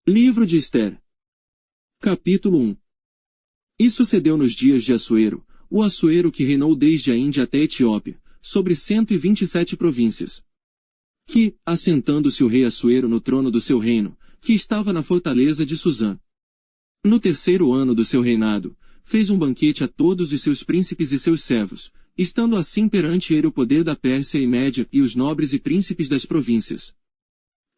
Livro de Ester. Capítulo 1. E sucedeu nos dias de Assuero, o Assuero que reinou desde a Índia até a Etiópia, sobre 127 províncias. Que, assentando-se o rei Assuero no trono do seu reino, que estava na fortaleza de Susã. No terceiro ano do seu reinado, fez um banquete a todos os seus príncipes e seus servos, estando assim perante ele o poder da Pérsia e Média e os nobres e príncipes das províncias.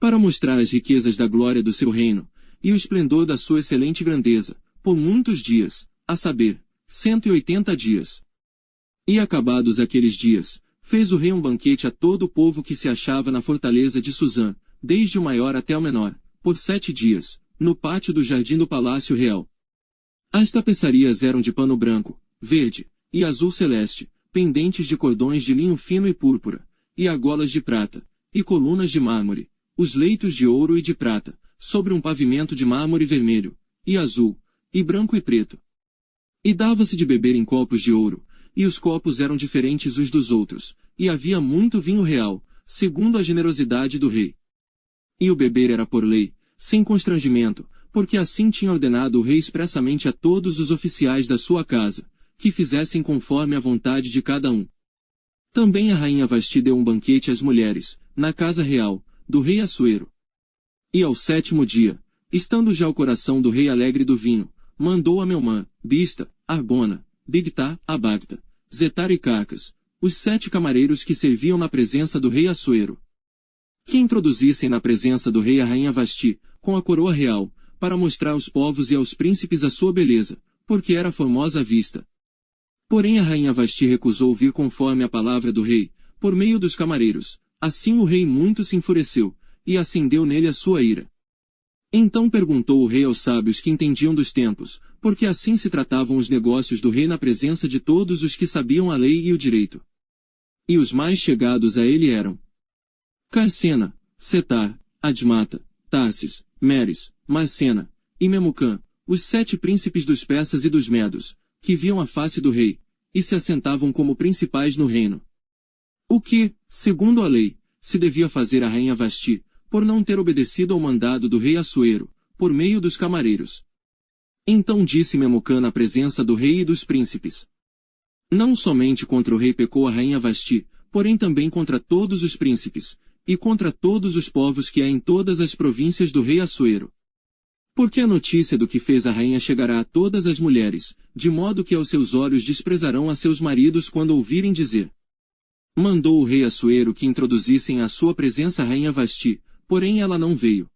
Para mostrar as riquezas da glória do seu reino, e o esplendor da sua excelente grandeza, por muitos dias, a saber, 180 dias. E acabados aqueles dias, fez o rei um banquete a todo o povo que se achava na fortaleza de Susã, desde o maior até o menor, por 7 dias, no pátio do jardim do palácio real. As tapeçarias eram de pano branco, verde, e azul celeste, pendentes de cordões de linho fino e púrpura, e argolas de prata, e colunas de mármore, os leitos de ouro e de prata, sobre um pavimento de mármore vermelho, e azul, e branco e preto. E dava-se de beber em copos de ouro, e os copos eram diferentes uns dos outros, e havia muito vinho real, segundo a generosidade do rei. E o beber era por lei, sem constrangimento, porque assim tinha ordenado o rei expressamente a todos os oficiais da sua casa, que fizessem conforme a vontade de cada um. Também a rainha Vasti deu um banquete às mulheres, na casa real, do rei Assuero. E ao 7º dia, estando já o coração do rei alegre do vinho, mandou a Melmã, Bista, Arbona, Bigtá, Abagta, Zetar e Carcas, os 7 camareiros que serviam na presença do rei Assuero, que introduzissem na presença do rei a rainha Vasti, com a coroa real, para mostrar aos povos e aos príncipes a sua beleza, porque era formosa à vista. Porém a rainha Vasti recusou vir conforme a palavra do rei, por meio dos camareiros. Assim o rei muito se enfureceu, e acendeu nele a sua ira. Então perguntou o rei aos sábios que entendiam dos tempos, porque assim se tratavam os negócios do rei na presença de todos os que sabiam a lei e o direito. E os mais chegados a ele eram Carcena, Setar, Admata, Tarsis, Meres, Marcena, e Memucã, os 7 príncipes dos persas e dos medos, que viam a face do rei, e se assentavam como principais no reino. O que, segundo a lei, se devia fazer a rainha Vasti, por não ter obedecido ao mandado do rei Assuero, por meio dos camareiros. Então disse Memucã na presença do rei e dos príncipes. Não somente contra o rei pecou a rainha Vasti, porém também contra todos os príncipes, e contra todos os povos que há em todas as províncias do rei Assuero. Porque a notícia do que fez a rainha chegará a todas as mulheres, de modo que aos seus olhos desprezarão a seus maridos quando ouvirem dizer. Mandou o rei Assuero que introduzissem à sua presença a rainha Vasti, porém ela não veio.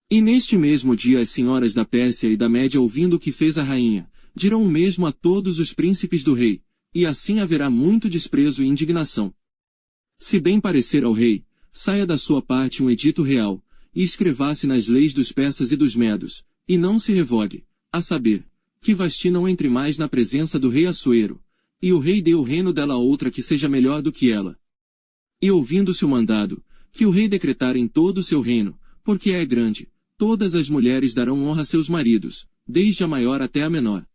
E neste mesmo dia as senhoras da Pérsia e da Média, ouvindo o que fez a rainha, dirão o mesmo a todos os príncipes do rei, e assim haverá muito desprezo e indignação. Se bem parecer ao rei, saia da sua parte um edito real, e escreva-se nas leis dos persas e dos medos, e não se revogue, a saber, que Vasti não entre mais na presença do rei Assuero, e o rei dê o reino dela a outra que seja melhor do que ela. E ouvindo-se o mandado, que o rei decretar em todo o seu reino, porque é grande, todas as mulheres darão honra a seus maridos, desde a maior até a menor.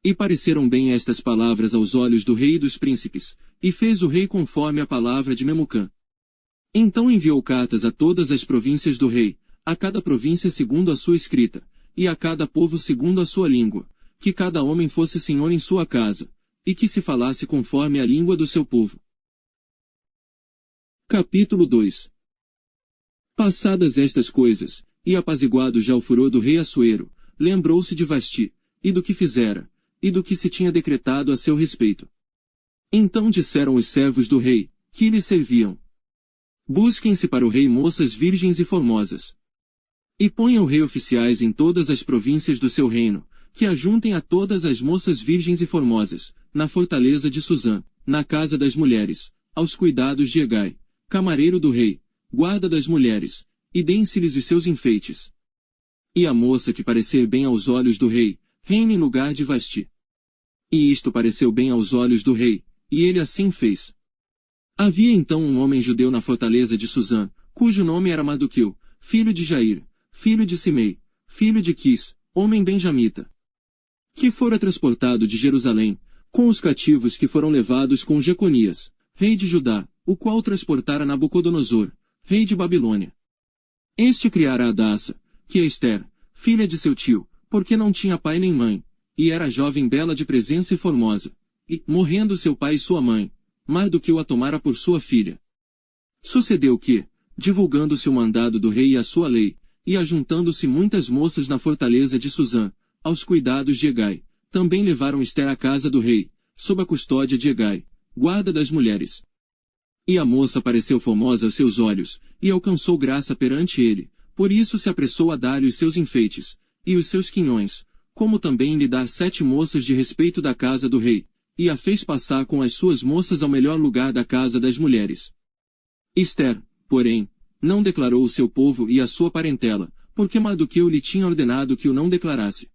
E pareceram bem estas palavras aos olhos do rei e dos príncipes, e fez o rei conforme a palavra de Memucã. Então enviou cartas a todas as províncias do rei, a cada província segundo a sua escrita, e a cada povo segundo a sua língua, que cada homem fosse senhor em sua casa, e que se falasse conforme a língua do seu povo. Capítulo 2. Passadas estas coisas, e apaziguado já o furor do rei Assuero, lembrou-se de Vasti, e do que fizera, e do que se tinha decretado a seu respeito. Então disseram os servos do rei, que lhe serviam: busquem-se para o rei moças virgens e formosas. E ponha o rei oficiais em todas as províncias do seu reino, que ajuntem a todas as moças virgens e formosas, na fortaleza de Susã, na casa das mulheres, aos cuidados de Hegai, camareiro do rei, guarda das mulheres, e deem-se-lhes os seus enfeites. E a moça que parecer bem aos olhos do rei, reine em lugar de Vasti. E isto pareceu bem aos olhos do rei, e ele assim fez. Havia então um homem judeu na fortaleza de Susã, cujo nome era Mardoqueu, filho de Jair, filho de Simei, filho de Quis, homem benjamita, que fora transportado de Jerusalém, com os cativos que foram levados com Jeconias, rei de Judá, o qual transportara Nabucodonosor, rei de Babilônia. Este criara Adassa, que é Ester, filha de seu tio, porque não tinha pai nem mãe, e era jovem bela de presença e formosa. E, morrendo seu pai e sua mãe, Mardoqueu a tomara por sua filha. Sucedeu que, divulgando-se o mandado do rei e a sua lei, e ajuntando-se muitas moças na fortaleza de Susã, aos cuidados de Hegai, também levaram Ester à casa do rei, sob a custódia de Hegai, guarda das mulheres. E a moça pareceu formosa aos seus olhos, e alcançou graça perante ele, por isso se apressou a dar-lhe os seus enfeites, e os seus quinhões, como também lhe dar 7 moças de respeito da casa do rei, e a fez passar com as suas moças ao melhor lugar da casa das mulheres. Ester, porém, não declarou o seu povo e a sua parentela, porque Mardoqueu lhe tinha ordenado que o não declarasse.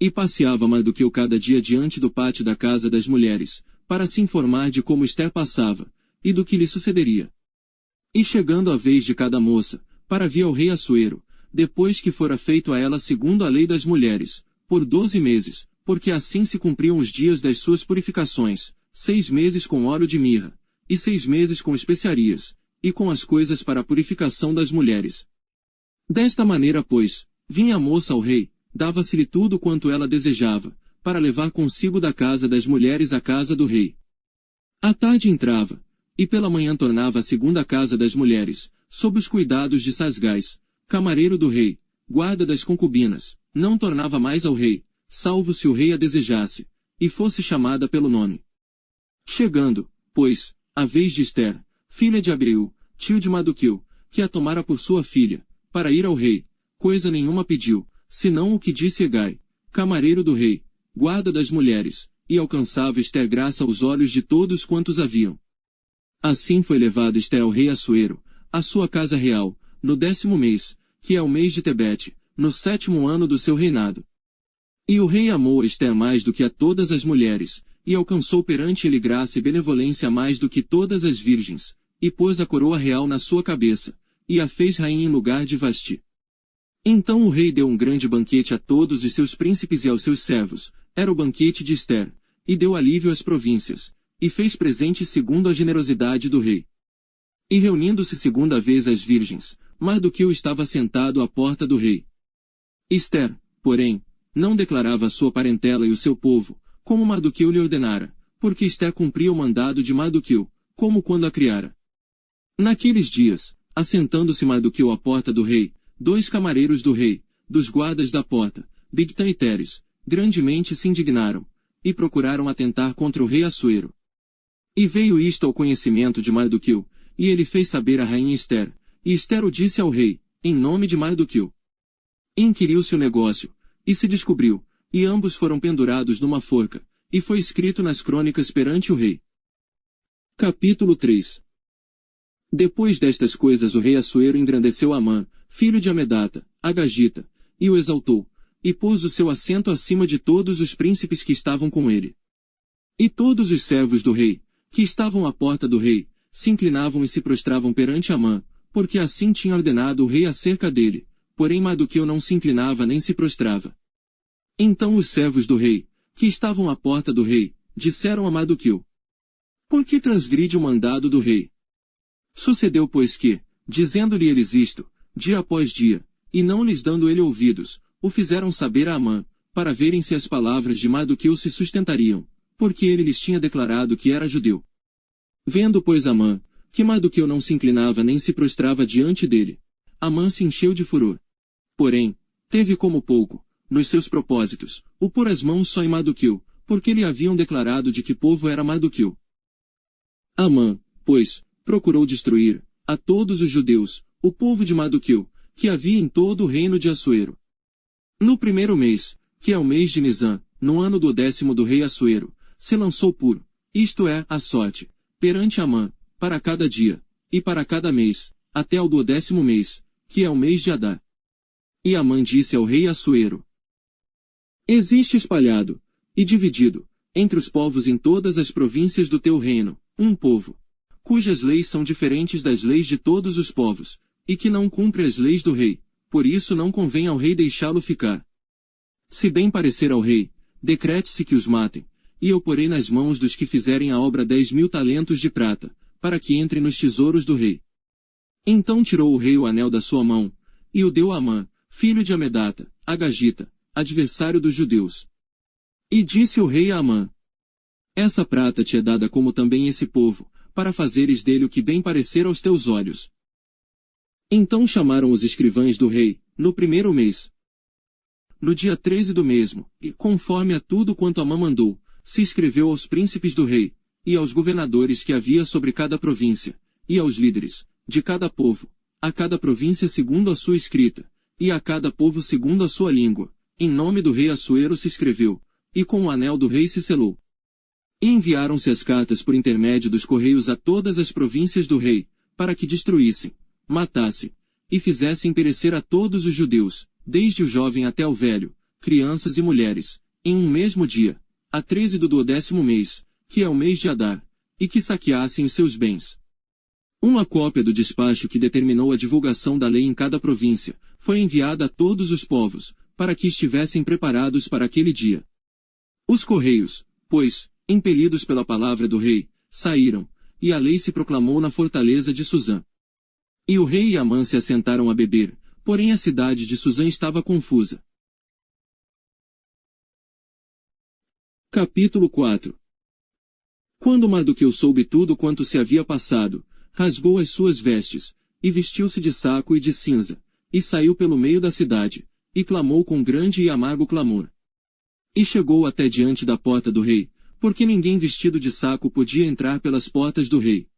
E passeava Mardoqueu cada dia diante do pátio da casa das mulheres, para se informar de como Ester passava, e do que lhe sucederia. E chegando a vez de cada moça, para vir ao rei Assuero, depois que fora feito a ela segundo a lei das mulheres, por 12 meses, porque assim se cumpriam os dias das suas purificações, 6 meses com óleo de mirra, e 6 meses com especiarias, e com as coisas para a purificação das mulheres. Desta maneira, pois, vinha a moça ao rei, dava-se-lhe tudo quanto ela desejava, para levar consigo da casa das mulheres à casa do rei. À tarde entrava, e pela manhã tornava à segunda casa das mulheres, sob os cuidados de Sasgás, camareiro do rei, guarda das concubinas, não tornava mais ao rei, salvo se o rei a desejasse, e fosse chamada pelo nome. Chegando, pois, a vez de Ester, filha de Abiú, tio de Mardoqueu, que a tomara por sua filha, para ir ao rei, coisa nenhuma pediu, senão o que disse Hegai, camareiro do rei, guarda das mulheres, e alcançava Ester graça aos olhos de todos quantos haviam. Assim foi levado Ester ao rei Assuero, à sua casa real, no 10º mês, que é o mês de Tebete, no 7º ano do seu reinado. E o rei amou Ester mais do que a todas as mulheres, e alcançou perante ele graça e benevolência mais do que todas as virgens, e pôs a coroa real na sua cabeça, e a fez rainha em lugar de Vasti. Então o rei deu um grande banquete a todos os seus príncipes e aos seus servos, era o banquete de Ester, e deu alívio às províncias, e fez presente segundo a generosidade do rei. E reunindo-se segunda vez as virgens, Mardoqueu estava sentado à porta do rei. Ester, porém, não declarava a sua parentela e o seu povo, como Mardoqueu lhe ordenara, porque Ester cumpria o mandado de Mardoqueu, como quando a criara. Naqueles dias, assentando-se Mardoqueu à porta do rei, 2 camareiros do rei, dos guardas da porta, Bigtã e Teres, grandemente se indignaram, e procuraram atentar contra o rei Assuero. E veio isto ao conhecimento de Mardoqueu, e ele fez saber à rainha Ester, e Ester o disse ao rei, em nome de Mardoqueu. Inquiriu-se o negócio, e se descobriu, e ambos foram pendurados numa forca, e foi escrito nas crônicas perante o rei. Capítulo 3. Depois destas coisas o rei Assuero engrandeceu Amã, filho de Amedata, Agagita, e o exaltou, e pôs o seu assento acima de todos os príncipes que estavam com ele. E todos os servos do rei, que estavam à porta do rei, se inclinavam e se prostravam perante Amã, porque assim tinha ordenado o rei acerca dele, porém Mardoqueu não se inclinava nem se prostrava. Então os servos do rei, que estavam à porta do rei, disseram a Mardoqueu: por que transgride o mandado do rei? Sucedeu pois que, dizendo-lhe eles isto, dia após dia, e não lhes dando ele ouvidos, o fizeram saber a Amã, para verem se as palavras de Mardoqueu se sustentariam, porque ele lhes tinha declarado que era judeu. Vendo pois Amã, que Mardoqueu não se inclinava nem se prostrava diante dele, Amã se encheu de furor. Porém, teve como pouco, nos seus propósitos, o pôr as mãos só em Mardoqueu, porque lhe haviam declarado de que povo era Mardoqueu. Amã, pois, procurou destruir, a todos os judeus, o povo de Mardoqueu, que havia em todo o reino de Assuero. No 1º mês, que é o mês de Nisã, no ano do 10º do rei Assuero, se lançou puro, isto é, a sorte, perante Amã, para cada dia, e para cada mês, até ao do 10º mês, que é o mês de Adar. E Amã disse ao rei Assuero: existe espalhado, e dividido, entre os povos em todas as províncias do teu reino, um povo, cujas leis são diferentes das leis de todos os povos, e que não cumpre as leis do rei, por isso não convém ao rei deixá-lo ficar. Se bem parecer ao rei, decrete-se que os matem, e eu porei nas mãos dos que fizerem a obra 10.000 talentos de prata, para que entrem nos tesouros do rei. Então tirou o rei o anel da sua mão, e o deu a Amã, filho de Amedata, Agagita, adversário dos judeus. E disse o rei a Amã: essa prata te é dada como também esse povo, para fazeres dele o que bem parecer aos teus olhos. Então chamaram os escrivães do rei, no primeiro mês, no dia 13 do mesmo, e, conforme a tudo quanto Amã mandou, se escreveu aos príncipes do rei, e aos governadores que havia sobre cada província, e aos líderes, de cada povo, a cada província segundo a sua escrita, e a cada povo segundo a sua língua, em nome do rei Assuero se escreveu, e com o anel do rei se selou. E enviaram-se as cartas por intermédio dos correios a todas as províncias do rei, para que destruíssem, matassem, e fizessem perecer a todos os judeus, desde o jovem até o velho, crianças e mulheres, em um mesmo dia, a 13 do 12º mês, que é o mês de Adar, e que saqueassem os seus bens. Uma cópia do despacho que determinou a divulgação da lei em cada província, foi enviada a todos os povos, para que estivessem preparados para aquele dia. Os correios, pois, impelidos pela palavra do rei, saíram, e a lei se proclamou na fortaleza de Suzã. E o rei e Amã se assentaram a beber, porém a cidade de Suzã estava confusa. Capítulo 4. Quando Mardoqueu soube tudo quanto se havia passado, rasgou as suas vestes, e vestiu-se de saco e de cinza, e saiu pelo meio da cidade, e clamou com grande e amargo clamor. E chegou até diante da porta do rei, porque ninguém vestido de saco podia entrar pelas portas do rei.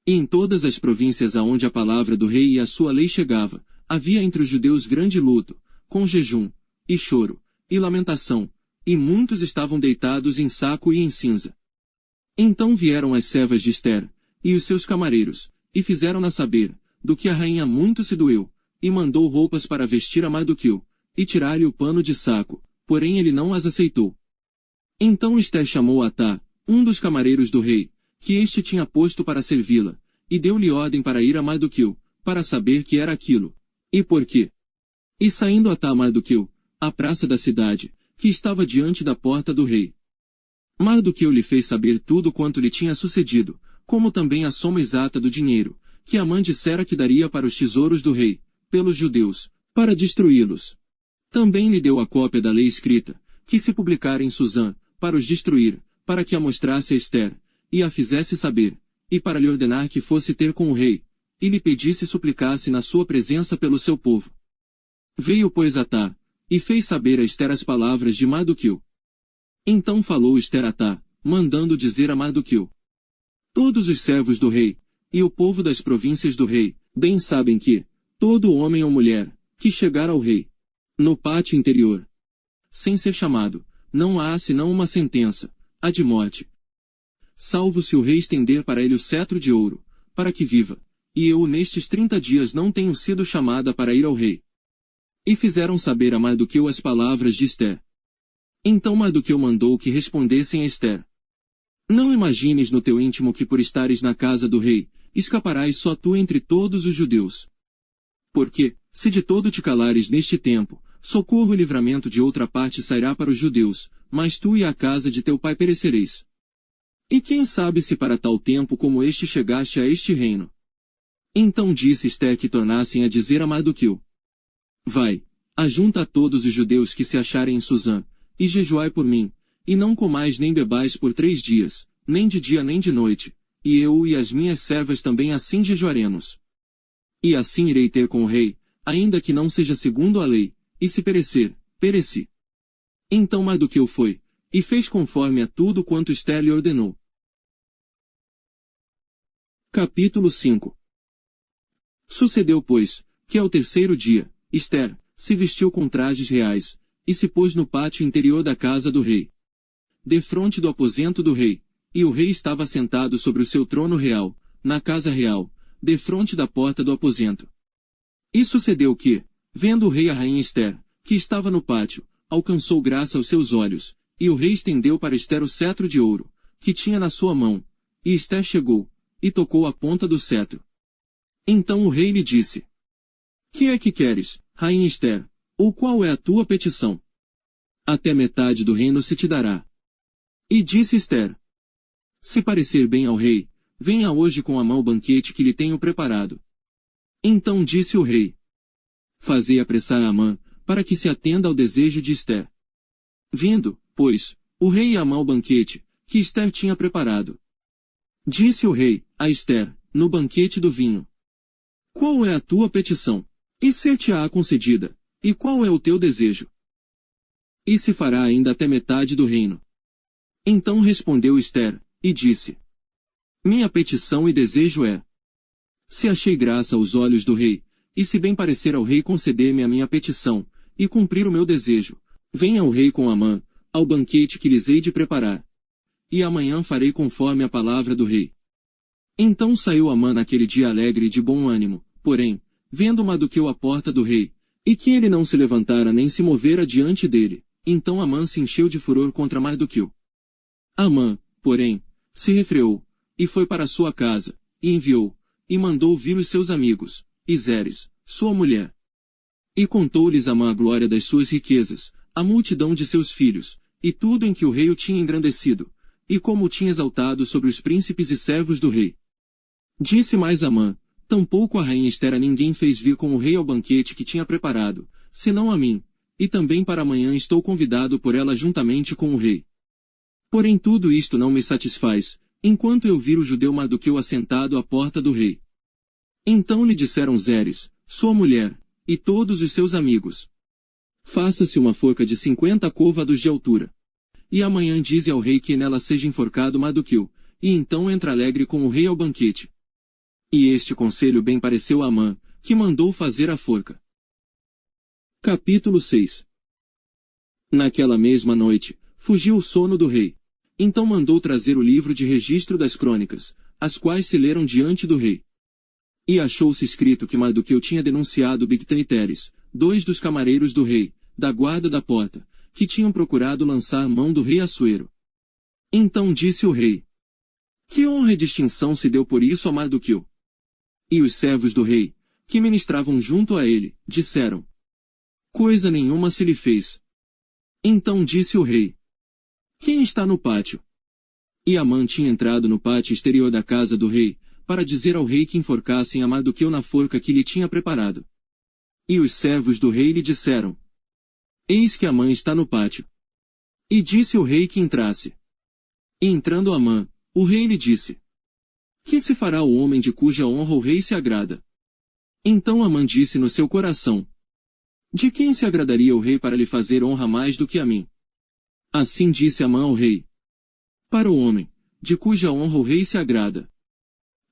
E em todas as províncias aonde a palavra do rei e a sua lei chegava, havia entre os judeus grande luto, com jejum, e choro, e lamentação, e muitos estavam deitados em saco e em cinza. Então vieram as servas de Ester, e os seus camareiros, e fizeram-na saber, do que a rainha muito se doeu, e mandou roupas para vestir a Mardoqueu, e tirar-lhe o pano de saco, porém ele não as aceitou. Então Ester chamou Atá, um dos camareiros do rei, que este tinha posto para servi-la, e deu-lhe ordem para ir a Mardoqueu, para saber que era aquilo, e por quê. E saindo Atá a Mardoqueu, à praça da cidade, que estava diante da porta do rei. Mardoqueu lhe fez saber tudo quanto lhe tinha sucedido, como também a soma exata do dinheiro, que Amã dissera que daria para os tesouros do rei, pelos judeus, para destruí-los. Também lhe deu a cópia da lei escrita, que se publicara em Suzã, para os destruir, para que a mostrasse a Ester, e a fizesse saber, e para lhe ordenar que fosse ter com o rei, e lhe pedisse e suplicasse na sua presença pelo seu povo. Veio pois Atá, e fez saber a Ester as palavras de Mardoqueu. Então falou Ester a Atá, mandando dizer a Mardoqueu: todos os servos do rei, e o povo das províncias do rei, bem sabem que, todo homem ou mulher, que chegar ao rei, no pátio interior, sem ser chamado, não há senão uma sentença, a de morte. Salvo se o rei estender para ele o cetro de ouro, para que viva, e eu nestes 30 dias não tenho sido chamada para ir ao rei. E fizeram saber a Mardoqueu as palavras de Ester. Então Mardoqueu mandou que respondessem a Ester: não imagines no teu íntimo que por estares na casa do rei, escaparás só tu entre todos os judeus. Porque, se de todo te calares neste tempo, socorro e livramento de outra parte sairá para os judeus, mas tu e a casa de teu pai perecereis. E quem sabe se para tal tempo como este chegaste a este reino? Então disse Ester que tornassem a dizer a Mardoqueu: vai, ajunta a todos os judeus que se acharem em Suzã, e jejuai por mim, e não comais nem bebais por 3 dias, nem de dia nem de noite, e eu e as minhas servas também assim jejuaremos. E assim irei ter com o rei, ainda que não seja segundo a lei, e se perecer, pereci. Então Mardoqueu foi, e fez conforme a tudo quanto Ester lhe ordenou. Capítulo 5. Sucedeu, pois, que ao 3º dia, Ester se vestiu com trajes reais, e se pôs no pátio interior da casa do rei, defronte do aposento do rei, e o rei estava sentado sobre o seu trono real, na casa real, defronte da porta do aposento. E sucedeu que, vendo o rei a rainha Ester, que estava no pátio, alcançou graça aos seus olhos, e o rei estendeu para Ester o cetro de ouro, que tinha na sua mão, e Ester chegou, e tocou a ponta do cetro. Então o rei lhe disse: que é que queres, rainha Ester, ou qual é a tua petição? Até metade do reino se te dará. E disse Ester: se parecer bem ao rei, venha hoje com Amã o banquete que lhe tenho preparado. Então disse o rei: fazei apressar a Amã, para que se atenda ao desejo de Ester. Vindo, pois, o rei e Amã ao banquete, que Ester tinha preparado. Disse o rei, a Ester, no banquete do vinho: qual é a tua petição? E ser-te-á concedida. E qual é o teu desejo? E se fará ainda até metade do reino. Então respondeu Ester, e disse: minha petição e desejo é: se achei graça aos olhos do rei, e se bem parecer ao rei conceder-me a minha petição, e cumprir o meu desejo, venha o rei com Amã, ao banquete que lhes hei de preparar. E amanhã farei conforme a palavra do rei. Então saiu Amã naquele dia alegre e de bom ânimo, porém, vendo Mardoqueu à porta do rei, e que ele não se levantara nem se movera diante dele, então Amã se encheu de furor contra Mardoqueu. Amã, porém, se refreou, e foi para sua casa, e enviou, e mandou vir os seus amigos, e Zeres, sua mulher. E contou-lhes Amã a glória das suas riquezas, a multidão de seus filhos, e tudo em que o rei o tinha engrandecido, e como o tinha exaltado sobre os príncipes e servos do rei. Disse mais Amã: tampouco a rainha Ester a ninguém fez vir com o rei ao banquete que tinha preparado, senão a mim, e também para amanhã estou convidado por ela juntamente com o rei. Porém tudo isto não me satisfaz, enquanto eu vir o judeu Mardoqueu assentado à porta do rei. Então lhe disseram Zeres, sua mulher, e todos os seus amigos: faça-se uma forca de 50 côvados de altura. E amanhã dize ao rei que nela seja enforcado Mardoqueu, e então entra alegre com o rei ao banquete. E este conselho bem pareceu a Amã, que mandou fazer a forca. Capítulo 6. Naquela mesma noite, fugiu o sono do rei. Então mandou trazer o livro de registro das crônicas, as quais se leram diante do rei. E achou-se escrito que Mardoqueu tinha denunciado Bigtã e Teres, 2 dos camareiros do rei, da guarda da porta, que tinham procurado lançar mão do rei Assuero. Então disse o rei: que honra e distinção se deu por isso a Mardoqueu? E os servos do rei, que ministravam junto a ele, disseram: coisa nenhuma se lhe fez. Então disse o rei: quem está no pátio? E Amã tinha entrado no pátio exterior da casa do rei, para dizer ao rei que enforcassem a Mardoqueu na forca que lhe tinha preparado. E os servos do rei lhe disseram: eis que Amã está no pátio. E disse o rei que entrasse. E entrando Amã, o rei lhe disse: que se fará o homem de cuja honra o rei se agrada? Então Amã disse no seu coração: de quem se agradaria o rei para lhe fazer honra mais do que a mim? Assim disse Amã ao rei: para o homem, de cuja honra o rei se agrada.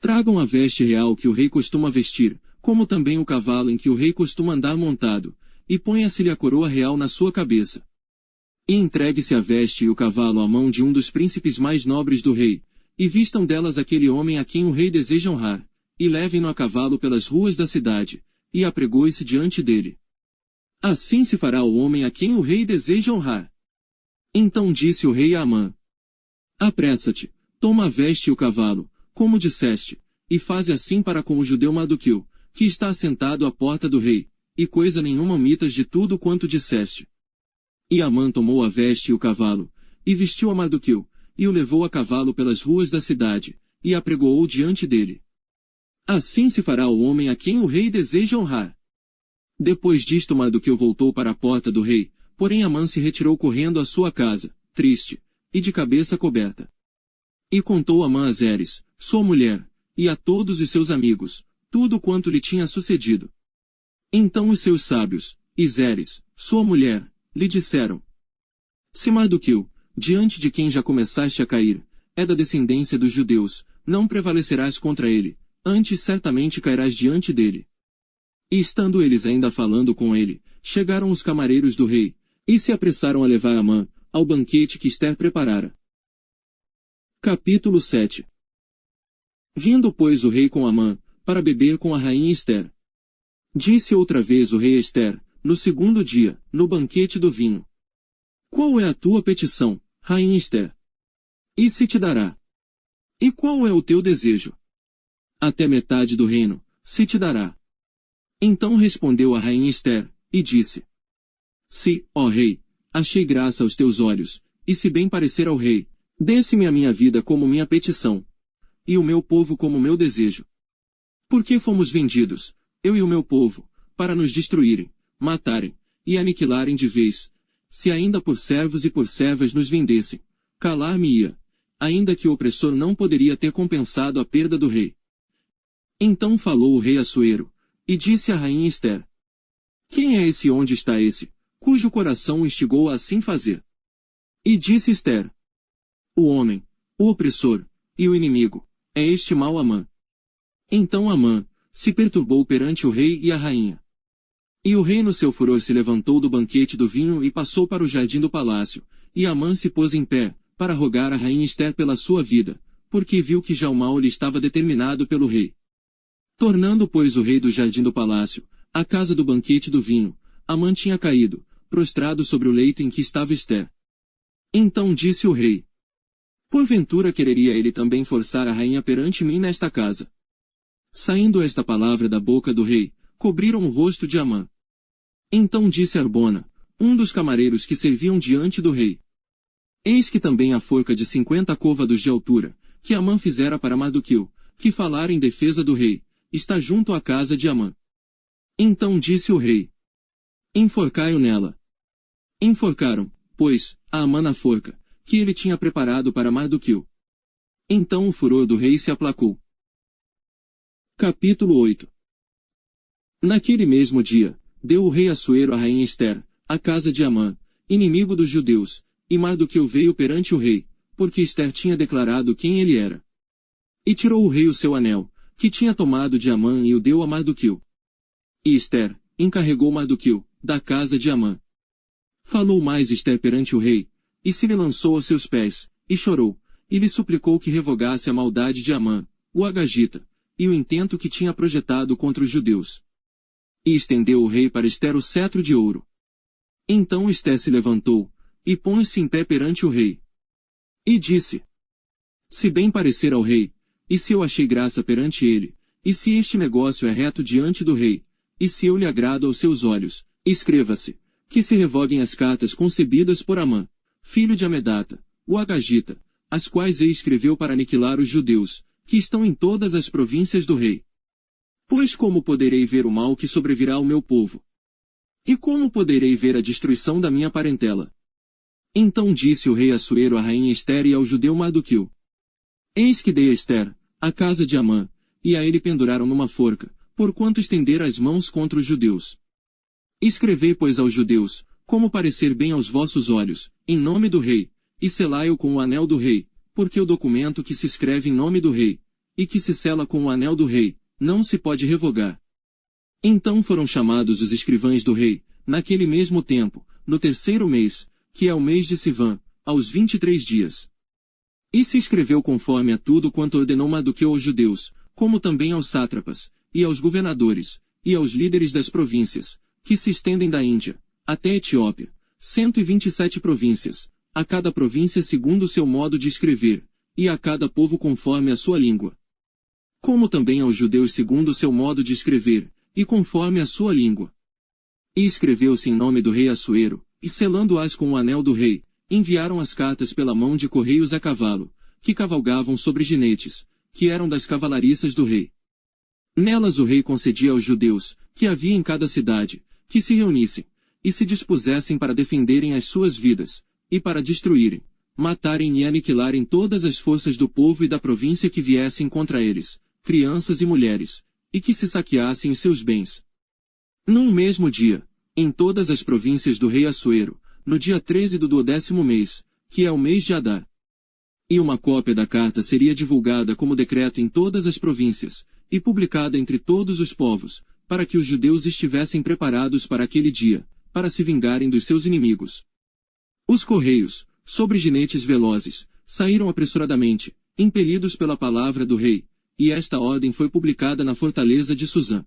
Tragam a veste real que o rei costuma vestir, como também o cavalo em que o rei costuma andar montado, e ponha-se-lhe a coroa real na sua cabeça. E entregue-se a veste e o cavalo à mão de um dos príncipes mais nobres do rei, e vistam delas aquele homem a quem o rei deseja honrar, e levem-no a cavalo pelas ruas da cidade, e apregoe-se diante dele. Assim se fará o homem a quem o rei deseja honrar. Então disse o rei a Amã: apressa-te, toma a veste e o cavalo, como disseste, e faze assim para com o judeu Mardoqueu, que está assentado à porta do rei, e coisa nenhuma omitas de tudo quanto disseste. E Amã tomou a veste e o cavalo, e vestiu a Mardoqueu, e o levou a cavalo pelas ruas da cidade, e apregoou diante dele. Assim se fará o homem a quem o rei deseja honrar. Depois disto Mardoqueu voltou para a porta do rei, porém Amã se retirou correndo à sua casa, triste, e de cabeça coberta. E contou Amã a Zeres, sua mulher, e a todos os seus amigos, tudo quanto lhe tinha sucedido. Então os seus sábios, e Zeres, sua mulher, lhe disseram: se Mardoqueu, diante de quem já começaste a cair, é da descendência dos judeus, não prevalecerás contra ele, antes certamente cairás diante dele. E estando eles ainda falando com ele, chegaram os camareiros do rei, e se apressaram a levar Amã, ao banquete que Ester preparara. Capítulo 7. Vindo pois o rei com Amã, para beber com a rainha Ester. Disse outra vez o rei a Ester, no segundo dia, no banquete do vinho: qual é a tua petição, rainha Ester? E se te dará? E qual é o teu desejo? Até metade do reino, se te dará. Então respondeu a rainha Ester, e disse: se, ó rei, achei graça aos teus olhos, e se bem parecer ao rei, desse-me a minha vida como minha petição, e o meu povo como meu desejo. Porque fomos vendidos, eu e o meu povo, para nos destruírem, matarem, e aniquilarem de vez. Se ainda por servos e por servas nos vendessem, calar-me-ia, ainda que o opressor não poderia ter compensado a perda do rei. Então falou o rei Assuero, e disse à rainha Ester: Quem é esse onde está esse, cujo coração o instigou a assim fazer? E disse Ester: O homem, o opressor, e o inimigo, é este mau Amã. Então Amã se perturbou perante o rei e a rainha. E o rei no seu furor se levantou do banquete do vinho e passou para o jardim do palácio, e Amã se pôs em pé, para rogar a rainha Ester pela sua vida, porque viu que já o mal lhe estava determinado pelo rei. Tornando, pois, o rei do jardim do palácio, à casa do banquete do vinho, Amã tinha caído, prostrado sobre o leito em que estava Ester. Então disse o rei: Porventura quereria ele também forçar a rainha perante mim nesta casa? Saindo esta palavra da boca do rei, cobriram o rosto de Amã. Então disse Arbona, um dos camareiros que serviam diante do rei: Eis que também a forca de 50 côvados de altura, que Amã fizera para Mardoqueu, que falara em defesa do rei, está junto à casa de Amã. Então disse o rei: Enforcai-o nela. Enforcaram, pois, a Amã na forca, que ele tinha preparado para Mardoqueu. Então o furor do rei se aplacou. Capítulo 8. Naquele mesmo dia, deu o rei Assuero a rainha Ester, à casa de Amã, inimigo dos judeus, e Mardoqueu veio perante o rei, porque Ester tinha declarado quem ele era. E tirou o rei o seu anel, que tinha tomado de Amã e o deu a Mardoqueu. E Ester encarregou Mardoqueu, da casa de Amã. Falou mais Ester perante o rei, e se lhe lançou aos seus pés, e chorou, e lhe suplicou que revogasse a maldade de Amã, o agagita, e o intento que tinha projetado contra os judeus. E estendeu o rei para Ester o cetro de ouro. Então Ester se levantou, e pôs-se em pé perante o rei. E disse: Se bem parecer ao rei, e se eu achei graça perante ele, e se este negócio é reto diante do rei, e se eu lhe agrado aos seus olhos, escreva-se, que se revoguem as cartas concebidas por Amã, filho de Amedata, o agagita, as quais ele escreveu para aniquilar os judeus, que estão em todas as províncias do rei. Pois como poderei ver o mal que sobrevirá ao meu povo? E como poderei ver a destruição da minha parentela? Então disse o rei Assuero à rainha Ester e ao judeu Mardoqueu: Eis que dei a Ester, a casa de Amã, e a ele penduraram numa forca, porquanto estendera as mãos contra os judeus. Escrevei, pois, aos judeus, como parecer bem aos vossos olhos, em nome do rei, e selai-o com o anel do rei, porque o documento que se escreve em nome do rei, e que se sela com o anel do rei, não se pode revogar. Então foram chamados os escrivães do rei, naquele mesmo tempo, no 3º mês, que é o mês de Sivan, aos 23 dias. E se escreveu conforme a tudo quanto ordenou Mardoqueu aos judeus, como também aos sátrapas, e aos governadores, e aos líderes das províncias, que se estendem da Índia, até a Etiópia, 127 províncias, a cada província segundo o seu modo de escrever, e a cada povo conforme a sua língua. Como também aos judeus segundo o seu modo de escrever, e conforme a sua língua. E escreveu-se em nome do rei Assuero, e selando-as com o anel do rei, enviaram as cartas pela mão de correios a cavalo, que cavalgavam sobre jinetes, que eram das cavalariças do rei. Nelas o rei concedia aos judeus, que havia em cada cidade, que se reunissem, e se dispusessem para defenderem as suas vidas, e para destruírem, matarem e aniquilarem todas as forças do povo e da província que viessem contra eles, crianças e mulheres, e que se saqueassem os seus bens. Num mesmo dia, em todas as províncias do rei Assuero, no dia 13 do 12º mês, que é o mês de Adar. E uma cópia da carta seria divulgada como decreto em todas as províncias, e publicada entre todos os povos, para que os judeus estivessem preparados para aquele dia, para se vingarem dos seus inimigos. Os correios, sobre jinetes velozes, saíram apressuradamente, impelidos pela palavra do rei, e esta ordem foi publicada na fortaleza de Suzã.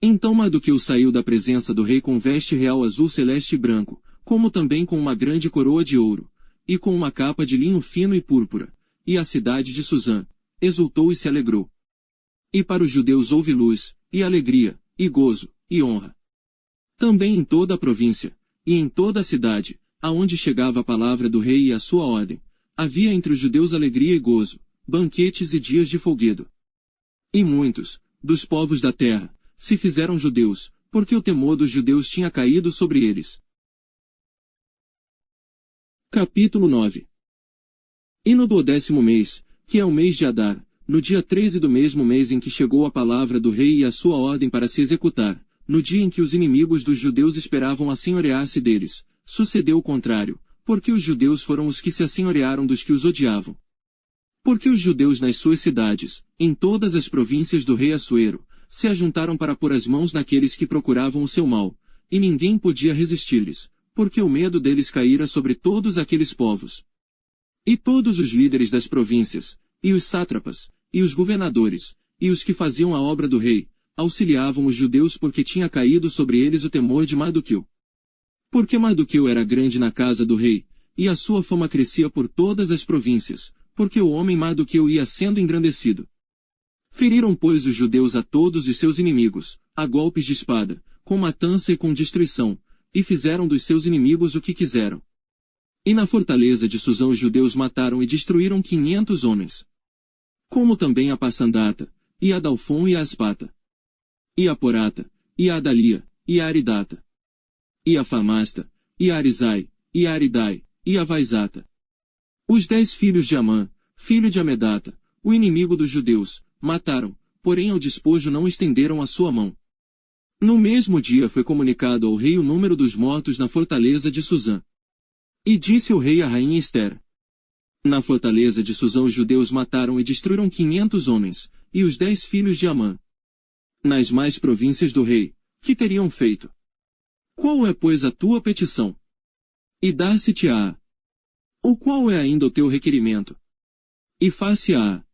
Então Mardoqueu saiu da presença do rei com veste real azul celeste e branco, como também com uma grande coroa de ouro, e com uma capa de linho fino e púrpura, e a cidade de Suzã exultou e se alegrou. E para os judeus houve luz, e alegria, e gozo, e honra. Também em toda a província, e em toda a cidade, aonde chegava a palavra do rei e a sua ordem, havia entre os judeus alegria e gozo, banquetes e dias de folguedo. E muitos, dos povos da terra, se fizeram judeus, porque o temor dos judeus tinha caído sobre eles. Capítulo 9. E no 12º mês, que é o mês de Adar, no dia 13 do mesmo mês em que chegou a palavra do rei e a sua ordem para se executar, no dia em que os inimigos dos judeus esperavam assenhorear-se deles, sucedeu o contrário, porque os judeus foram os que se assenhorearam dos que os odiavam. Porque os judeus nas suas cidades, em todas as províncias do rei Assuero, se ajuntaram para pôr as mãos naqueles que procuravam o seu mal, e ninguém podia resistir-lhes, porque o medo deles caíra sobre todos aqueles povos. E todos os líderes das províncias, e os sátrapas, e os governadores, e os que faziam a obra do rei, auxiliavam os judeus porque tinha caído sobre eles o temor de Mardoqueu. Porque Mardoqueu era grande na casa do rei, e a sua fama crescia por todas as províncias, porque o homem Mardoqueu ia sendo engrandecido. Feriram, pois, os judeus a todos os seus inimigos, a golpes de espada, com matança e com destruição, e fizeram dos seus inimigos o que quiseram. E na fortaleza de Susã os judeus mataram e destruíram 500 homens. Como também a Passandata, e a Dalfon e a Aspata, e a Porata, e a Adalia, e a Aridata, e a Famasta, e a Arizai, e a Aridai, e a Vaizata. Os 10 filhos de Amã, filho de Amedata, o inimigo dos judeus, mataram, porém ao despojo não estenderam a sua mão. No mesmo dia foi comunicado ao rei o número dos mortos na fortaleza de Susã. E disse o rei à rainha Ester: na fortaleza de Susã os judeus mataram e destruíram 500 homens, e os 10 filhos de Amã. Nas mais províncias do rei, que teriam feito? Qual é, pois, a tua petição? E dar-se-te-á. Ou qual é ainda o teu requerimento? E far-se-á.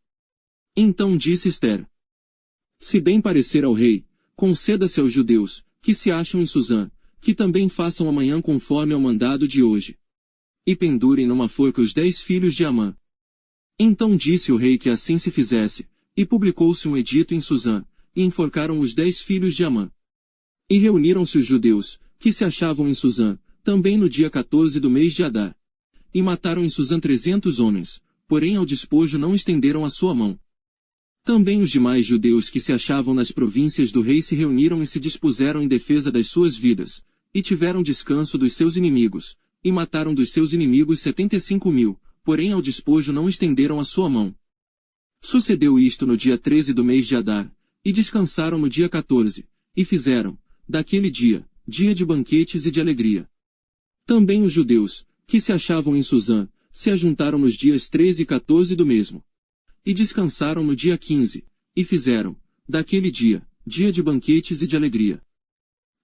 Então disse Ester: se bem parecer ao rei, conceda-se aos judeus, que se acham em Susã, que também façam amanhã conforme ao mandado de hoje. E pendurem numa forca os 10 filhos de Amã. Então disse o rei que assim se fizesse, e publicou-se um edito em Susã, e enforcaram os 10 filhos de Amã. E reuniram-se os judeus, que se achavam em Susã, também no dia 14 do mês de Adar. E mataram em Susã 300 homens, porém ao despojo não estenderam a sua mão. Também os demais judeus que se achavam nas províncias do rei se reuniram e se dispuseram em defesa das suas vidas, e tiveram descanso dos seus inimigos, e mataram dos seus inimigos 75.000, porém ao despojo não estenderam a sua mão. Sucedeu isto no dia 13 do mês de Adar, e descansaram no dia 14, e fizeram, daquele dia, dia de banquetes e de alegria. Também os judeus, que se achavam em Susã, se ajuntaram nos dias 13 e 14 do mesmo. E descansaram no dia 15, e fizeram, daquele dia, dia de banquetes e de alegria.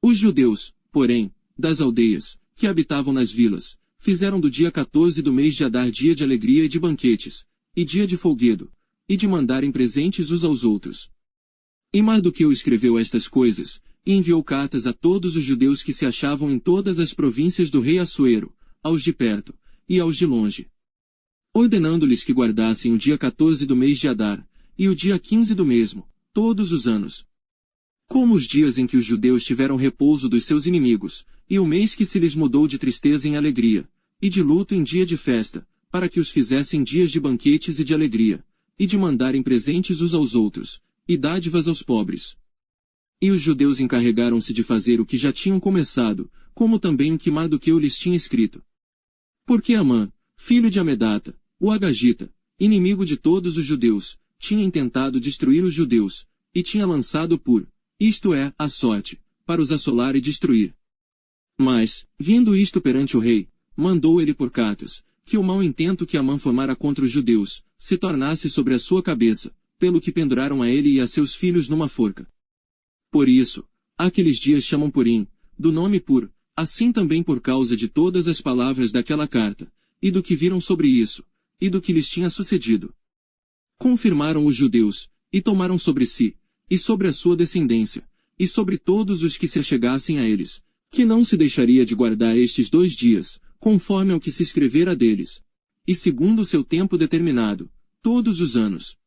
Os judeus, porém, das aldeias, que habitavam nas vilas, fizeram do dia 14 do mês de Adar dia de alegria e de banquetes, e dia de folguedo, e de mandarem presentes uns aos outros. E Mardoqueu escreveu estas coisas, e enviou cartas a todos os judeus que se achavam em todas as províncias do rei Assuero, aos de perto, e aos de longe, ordenando-lhes que guardassem o dia 14 do mês de Adar, e o dia 15 do mesmo, todos os anos, como os dias em que os judeus tiveram repouso dos seus inimigos, e o mês que se lhes mudou de tristeza em alegria, e de luto em dia de festa, para que os fizessem dias de banquetes e de alegria, e de mandarem presentes uns aos outros, e dádivas aos pobres. E os judeus encarregaram-se de fazer o que já tinham começado, como também o que Mardoqueu lhes tinha escrito. Porque Amã, filho de Amedata, o Agagita, inimigo de todos os judeus, tinha intentado destruir os judeus, e tinha lançado isto é, a sorte, para os assolar e destruir. Mas, vindo isto perante o rei, mandou ele por cartas, que o mau intento que Amã formara contra os judeus, se tornasse sobre a sua cabeça, pelo que penduraram a ele e a seus filhos numa forca. Por isso, aqueles dias chamam Purim, do nome Pur, assim também por causa de todas as palavras daquela carta, e do que viram sobre isso, e do que lhes tinha sucedido. Confirmaram os judeus, e tomaram sobre si, e sobre a sua descendência, e sobre todos os que se achegassem a eles, que não se deixaria de guardar estes 2 dias, conforme ao que se escrevera deles, e segundo o seu tempo determinado, todos os anos.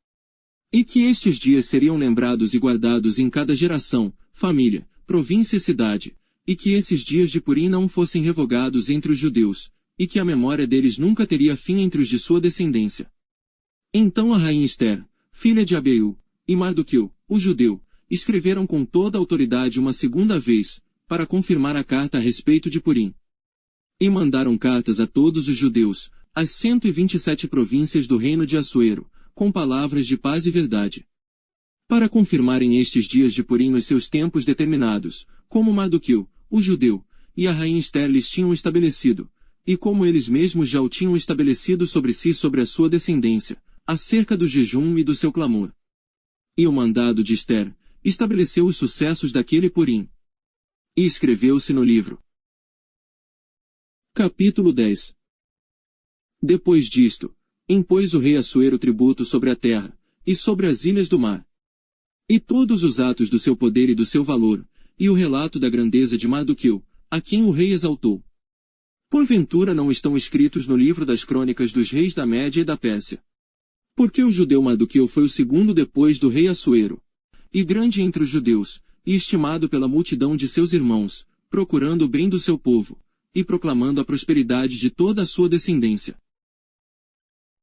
E que estes dias seriam lembrados e guardados em cada geração, família, província e cidade, e que esses dias de Purim não fossem revogados entre os judeus, e que a memória deles nunca teria fim entre os de sua descendência. Então a rainha Ester, filha de Abiú, e Mardoqueu, o judeu, escreveram com toda a autoridade uma segunda vez, para confirmar a carta a respeito de Purim. E mandaram cartas a todos os judeus, às 127 províncias do reino de Assuero, com palavras de paz e verdade. Para confirmarem estes dias de Purim nos seus tempos determinados, como Mardoqueu, o judeu, e a rainha Ester lhes tinham estabelecido, e como eles mesmos já o tinham estabelecido sobre si e sobre a sua descendência, acerca do jejum e do seu clamor. E o mandado de Ester estabeleceu os sucessos daquele Purim. E escreveu-se no livro. Capítulo 10. Depois disto, impôs o rei Assuero tributo sobre a terra, e sobre as ilhas do mar. E todos os atos do seu poder e do seu valor, e o relato da grandeza de Mardoqueu, a quem o rei exaltou. Porventura não estão escritos no livro das crônicas dos reis da Média e da Pérsia. Porque o judeu Mardoqueu foi o segundo depois do rei Assuero, e grande entre os judeus, e estimado pela multidão de seus irmãos, procurando o bem do seu povo, e proclamando a prosperidade de toda a sua descendência.